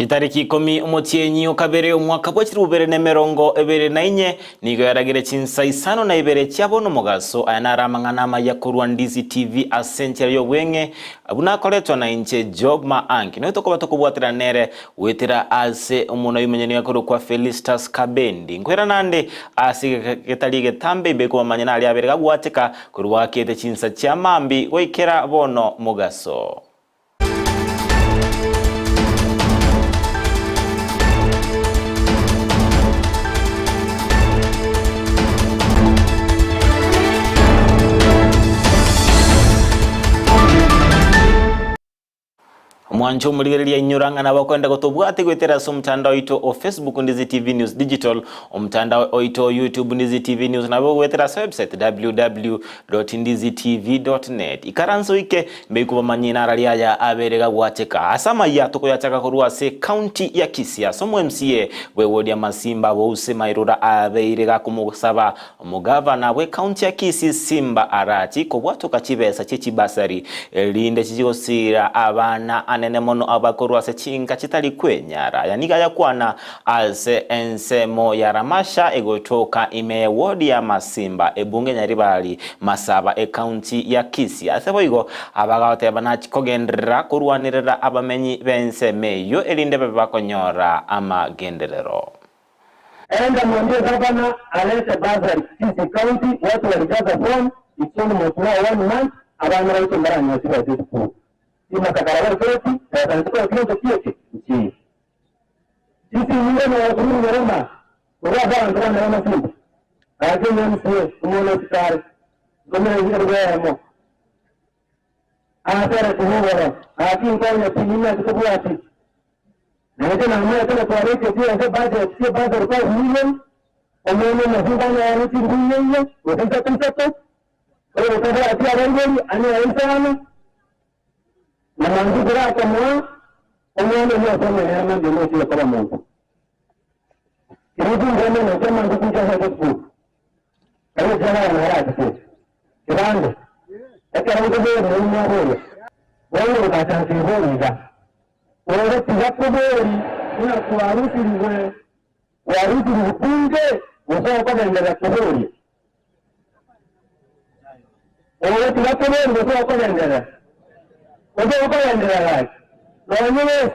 Itariki 10 omutienyi okabere omwaka bwa 2024 nigo yaragire CHINSA isano na ibere chiabono mugaso ayana ramangana AMAYIA kurwa Ndizi TV asentya yo bwenge abuna koletwa na inche job MAANGI no tokoba tokubwatira nere wetira ase omuno yimenyeni yakoro kwa FELISTUS KABENDI nkwera nande asige ketalige tambe beko manyana ali abere gagwateka kurwa kete CHINSA cha mambi goikera bono mugaso. Mwancho muligereria inyuranga na bakwenda gotobwate gwetera so mtandao ito o Facebook Ndizi TV News Digital o mtandao oito YouTube Ndizi TV News na gwetera website www.ndizitv.net ikaranso ike mbekuba manyina araliya aberega gwateka AMAYIA toko yataka kurwa se county ya Kisii so MCA we wodi ya Masimba bose mairura abeirega kumusaba umugavana we county ya Kisii Simba Arati ko bwatoka kibesa cy'ikibasari linde kigosira abana anene mono abakorwa se chinga chitali kwenyara yaniga yakwana ase ensemo ya ramasha egotoka ime wodi ya Masimba ebunge nyaribali masaba county ya Kisii asebo igo abagawate banachi kogendera kurwanirira abamenyi benseme yo elinde babakonyora amagenderero. Enda mwambie gavana alete bazari Kisii County watu walijaza form ikiwa mwa 1 month abana wote mbarani wasiba zetu. Sima kakarabara kwetu na ndio kitu kile nchi. Sisi ndio na watu wa Roma. Kwa sababu ndio na Masimba. Lakini msio tumeona hospitali. Gomera ndio ndio. Anataka kuhubara. Lakini kwa nini pingine tukubwa ati? Na ndio na mmoja tena kwa rate pia za budget kwa milioni. Omeno na huduma ya rate milioni. Wataanza kumsapa. Kwa hiyo kwa ati arangeli anaisana. Na mangu kura kama omwana ni asema yana ndio sio kama Mungu. Kirudi ngene na kama mangu kuja hapo tu. Kama jana na haraka tu. Kirando. Akara ndio ndio mwana. Wao wakati hivyo. Wao pia kubori kuna kuharusi liwe. Warusi mpunge wasao kwa ndio kubori. Wao pia kubori wasao kwa ndio Ojo kwa endelea. Na wenyewe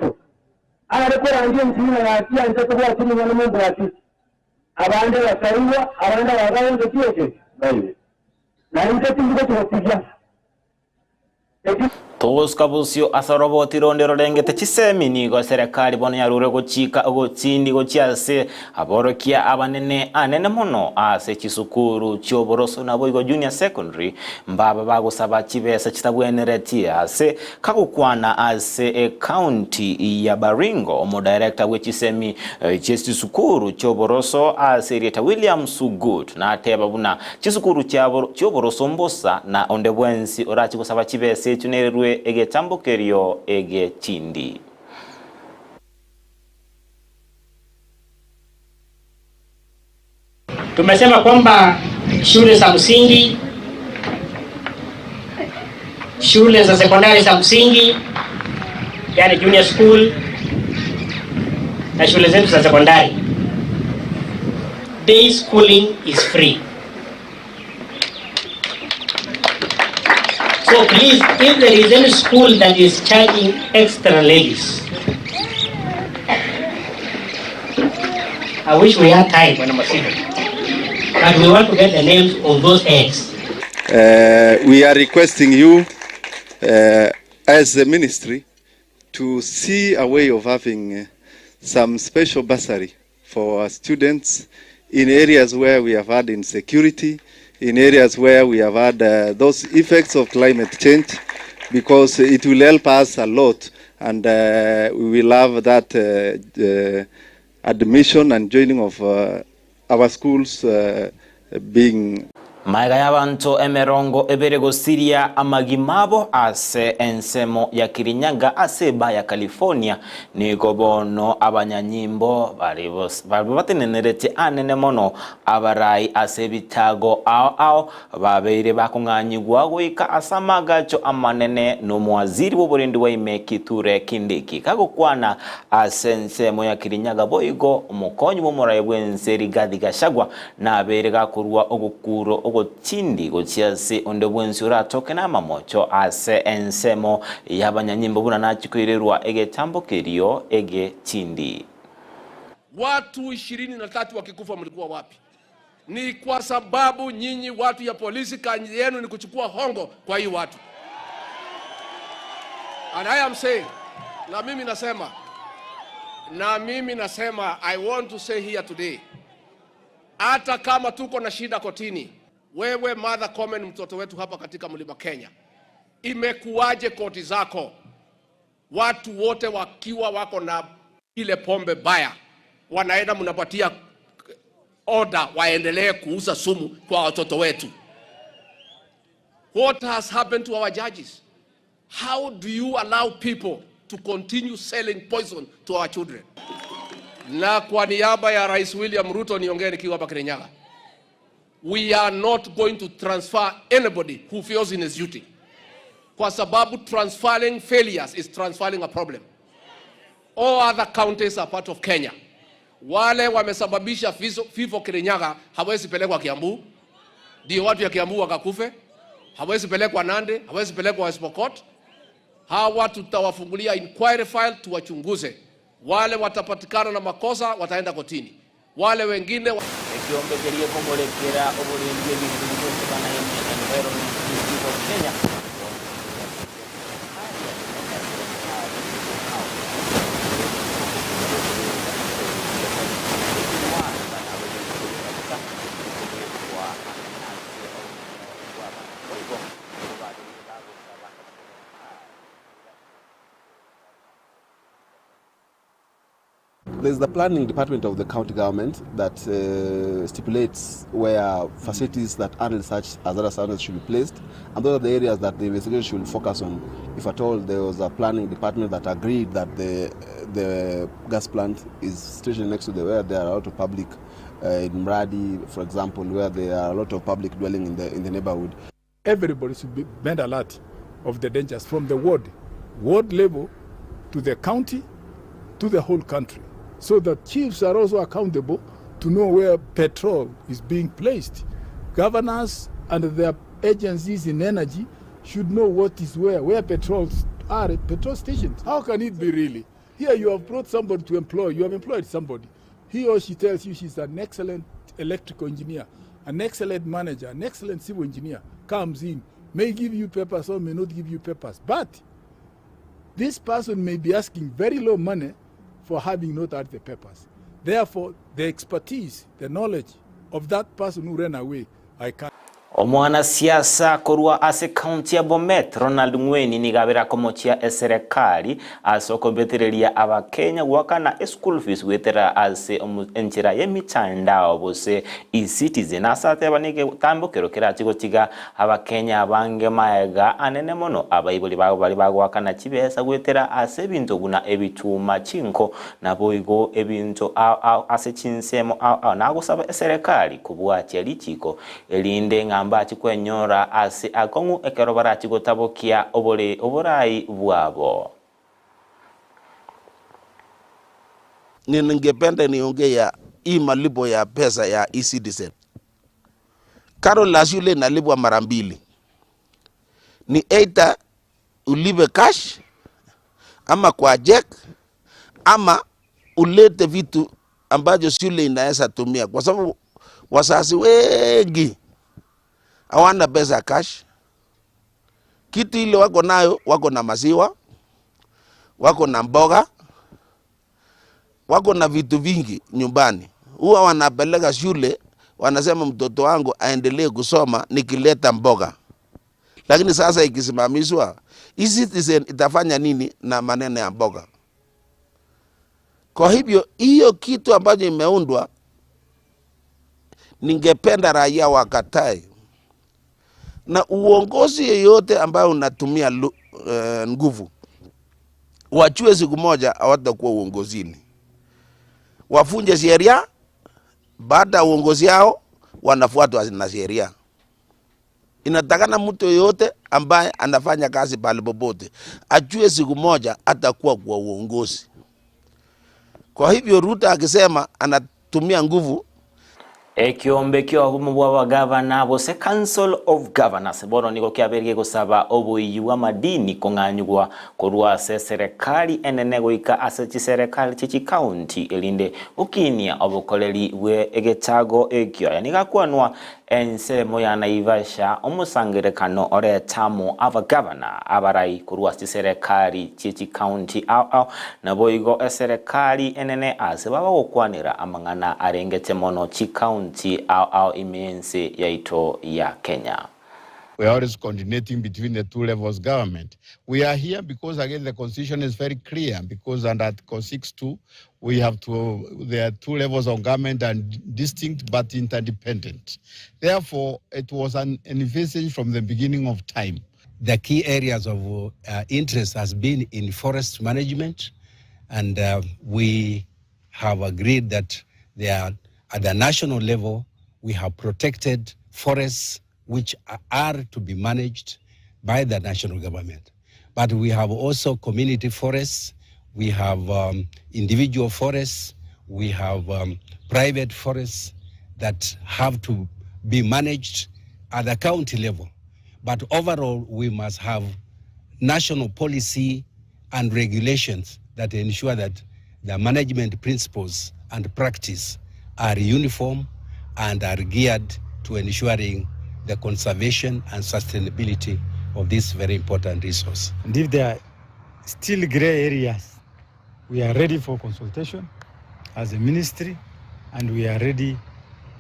alikuwa ndio mtini ya kia nitakuwa chini ya Mungu ati. Abande wakaiwa, abande wagao ndio kile. Na ndio tingo tunapigia. Tos kabusyo asaroboti rondero rengete chisemi nigo serikali bono yarure gochika ogotindi gochiase aborokia abanene anene mono ase chisukuru cyoboroso nabo igo junior secondary mbaba bagusaba kibesa kitabweneretia ase kakukwana ase county ya Baringo omo director wechisemi chisukuru cyoboroso ase Rieta William Sugut na ateba buna chisukuru cyoboroso mbosa na ondebwensi orachi gusaba kibese tunerwe ege tambokerio ege chindi. Tumesema kwamba shule za msingi, shule za sekondari za msingi, yani junior school, na shule zetu za sekondari, day schooling is free. So please, if there is any school that is charging extra levies, I wish we had time when I'm but we want to get the names of those heads. We are requesting you as a ministry to see a way of having some special bursary for our students in areas where we have had insecurity, in areas where we have had those effects of climate change, because it will help us a lot, and we will have that admission and joining of our schools being Maiga y'abantu emerongo ebere gosiria amagimabo ase ensemo ya Kirinyaga ase ba ya California niko bono abanyanyimbo bari batenenerete anene mono abarai ase bitago ao babeire bakunganyigwa goika asamagacho amanene no mwaziri w'oburendi wa Kithure Kindiki kagokwana ase ensemo ya Kirinyaga boigo umukonyi w'omurai bw'enseri Rigathi Gachagua na abere gakurwa ogukuro ogotindi gochiase onde bwensi uratoke na mamocho ase ensemo y'abanyanyimbo buna nachikwirerwa egetambokerio egetindi. Watu 23 wakikufa mlikuwa wapi? Ni kwa sababu nyinyi watu ya polisi kazi yenu ni kuchukua hongo kwa hii watu. And I am saying, na mimi nasema, I want to say here today, hata kama tuko na shida kotini, wewe Mother Komen, mtoto wetu hapa katika Mlima Kenya, imekuwaje koti zako watu wote wakiwa wako na ile pombe baya wanaenda mnapatia order waendelee kuuza sumu kwa watoto wetu? What has happened to our judges? How do you allow people to continue selling poison to our children? Na kwa niaba ya Rais William Ruto niongee nikiwa hapa Kirinyaga, we are not going to transfer anybody who fails in his duty, kwa sababu transferring failures is transferring a problem. All other counties are part of Kenya. Wale wamesababisha vifo Kirinyaga hawezi pelekwa Kiambu, ndio watu ya Kiambu wakakufe. Hawezi pelekwa Nandi, hawezi pelekwa West Pokot. Hawa tutawafungulia inquiry file tuwachunguze. Wale watapatikana na makosa wataenda kotini. Wale wengine ekiombekerie komolekera oburendi bw'ebintu bikosebana environment of Kenya. There's the planning department of the county government that stipulates where facilities that aren't such as other standards should be placed, and those are the areas that the investigation should focus on. If at all there was a planning department that agreed that the gas plant is stationed next to where there are a lot of public, in Mradi, for example, where there are a lot of public dwelling in the neighborhood. Everybody should be made alert of the dangers from the ward level to the county to the whole country, so that chiefs are also accountable to know where petrol is being placed. Governors and their agencies in energy should know what is where petrols are at petrol stations. How can it be really? Here you have brought somebody to employ, you have employed somebody. He or she tells you she's an excellent electrical engineer, an excellent manager, an excellent civil engineer, comes in, may give you papers or may not give you papers. But this person may be asking very low money for having not had the papers. Therefore, the expertise, the knowledge of that person who ran away, I can't. Omwana siasa korwa ase county ya Bomet Ronald Ngweni nigabira komochia eserekali asoko betereria abakenya gwakana school fees wetera ase enchira yemitandao bose e-citizen asate abanike tambokero kera chigotiga abakenya abange maega anene mono abayibuli bago bali bagwakana chibesa wetera ase bintu guna ebituma chinko naboigo ebintu ase chinsemo nagusaba eserekali kubwatia lichiko elinde ambachi kwenyora ase akongu ekerobara chigotabokia oborai bwabo. Ningependa niongea hii malipo ya pesa ya e-citizen. Karo la shule nalipwa mara mbili. Ni either ulipe cash ama kwa check ama ulete vitu ambazo shule inaweza tumia, kwa sababu wazazi wengi hawana pesa cash. Kitu ile wako nayo, wako na maziwa, wako na mboga, wako na vitu vingi nyumbani. Huwa wanapeleka shule, wanasema mtoto wangu aendelee kusoma nikileta mboga. Lakini sasa ikisimamishwa, e-citizen itafanya nini na maneno ya mboga? Kwa hivyo hiyo kitu ambacho imeundwa, ningependa raia wakatae Na uongozi yeyote ambayo unatumia nguvu, wachue siku moja hawatakuwa uongozini. Wafunje sheria, baada ya uongozi yao wanafuatwa na sheria. Inatakana mtu yote ambaye anafanya kazi pale popote ajue siku moja atakuwa kwa uongozi. Kwa hivyo Ruto akisema anatumia nguvu, ekiombe kyo bwa governor bose Council of Governors bono niko kiaberige gusaba obuyiwa madini konganyugwa kurwa serikali enene goika ase serikali chichi county elinde ukinia obukoleri bwe egetago ekyo yani gakwanwa ensemo ya Naivasha omusangerekano oretamo aba governor abarai kurwa serikali chichi county au na boigo serikali enene ase baba gokwanira amangana arengete mono chi county au imense yaito ya Kenya. We are always coordinating between the two levels of government. We are here because again the constitution is very clear, because under Article 6.2 we have there are two levels of government and distinct but interdependent. Therefore, it was an envisaged from the beginning of time. The key areas of interest has been in forest management, and we have agreed that at the national level we have protected forests which are to be managed by the national government. But we have also community forests, we have individual forests, we have private forests that have to be managed at the county level. But overall, we must have national policy and regulations that ensure that the management principles and practice are uniform and are geared to ensuring the conservation and sustainability of this very important resource. And if there are still gray areas, we are ready for consultation as a ministry, and we are ready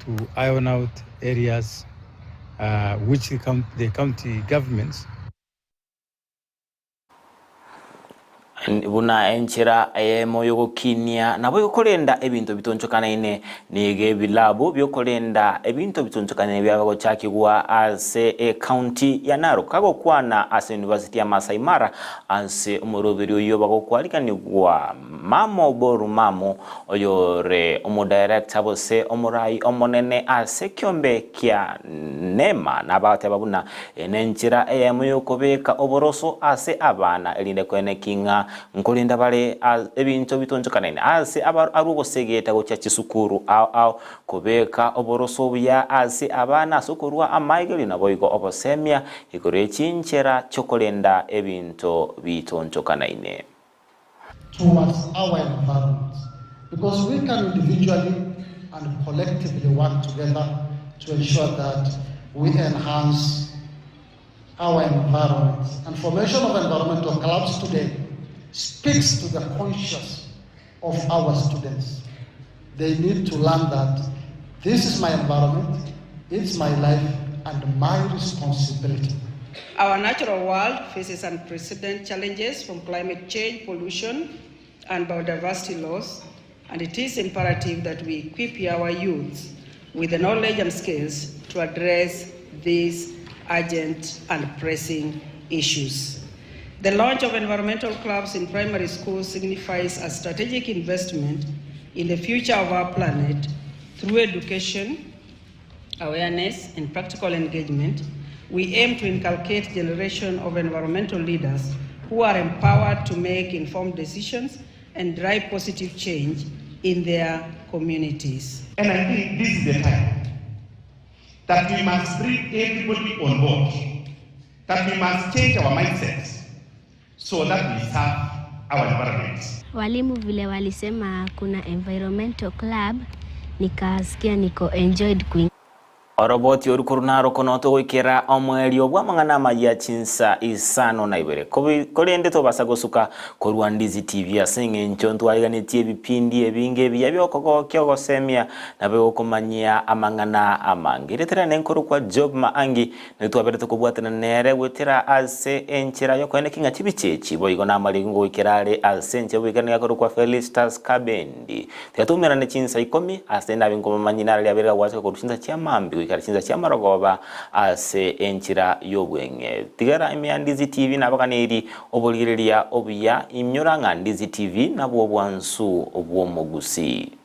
to iron out areas which the county governments buna enchera moyo gokinia nabo yokorenda ebintu bitonchokana ine nige bilabu byokorenda ebintu bitonchokana byabo chakigwa ase county ya Narok kago kwana ase University ya Masai Mara ase umurubiri uyo bagokwarikaniwa mamo boru mamo oyore director bose omurai omonene ase kyombe kya nema nabate babuna enenchera moyo kobeka oboroso ase abana elinde kwene kinga nkolinda bale ebintu bitonchokana ase arugo segeta gocha chisukuru au kobeka oboroso bya ase abana sokurwa amaigeli naboigo obosemia ikore chinchera chokolenda ebintu bitonchokana towards our environment, because we can individually and collectively work together to ensure that we enhance our environment. And formation of environmental clubs today speaks to the conscience of our students. They need to learn that this is my environment, it's my life, and my responsibility. Our natural world faces unprecedented challenges from climate change, pollution, and biodiversity loss, and it is imperative that we equip our youths with the knowledge and skills to address these urgent and pressing issues. The launch of environmental clubs in primary schools signifies a strategic investment in the future of our planet through education, awareness, and practical engagement. We aim to inculcate a generation of environmental leaders who are empowered to make informed decisions and drive positive change in their communities. And I think this is the time that we must bring everybody on board, that we must change our mindsets so that we serve our environment. Walimu vile walisema kuna environmental club, nikasikia niko enjoyed Oroboti orukurunaro konoto goikera omweli obwa mangana AMAYIA CHINSA isano na ibere kolende to basagosuka korwa Ndizi TV asenge nchonto aliganitie ebipindi ebinge byabyo kyogosemia nabe okomanyia amangana amangi retera nenkoro kwa job maangi netwabere to kubwatana nere gwetera ase enchera yo kwene kinga tibichechi boigo na amalingo goikerare ase nche bwigana yakoro kwa FELISTUS KABENDI tetumera ne CHINSA IKOMI ase nabe ngomanyina ali abere gwatse ko CHINSA chiamambi goikara CHINSA cia marogoba ase enchira y'obwenge. Tigara ime Ndizi TV nabaganiri obuliriria obuya imnyora nga Ndizi TV nabwo bwansu obwo Gusii.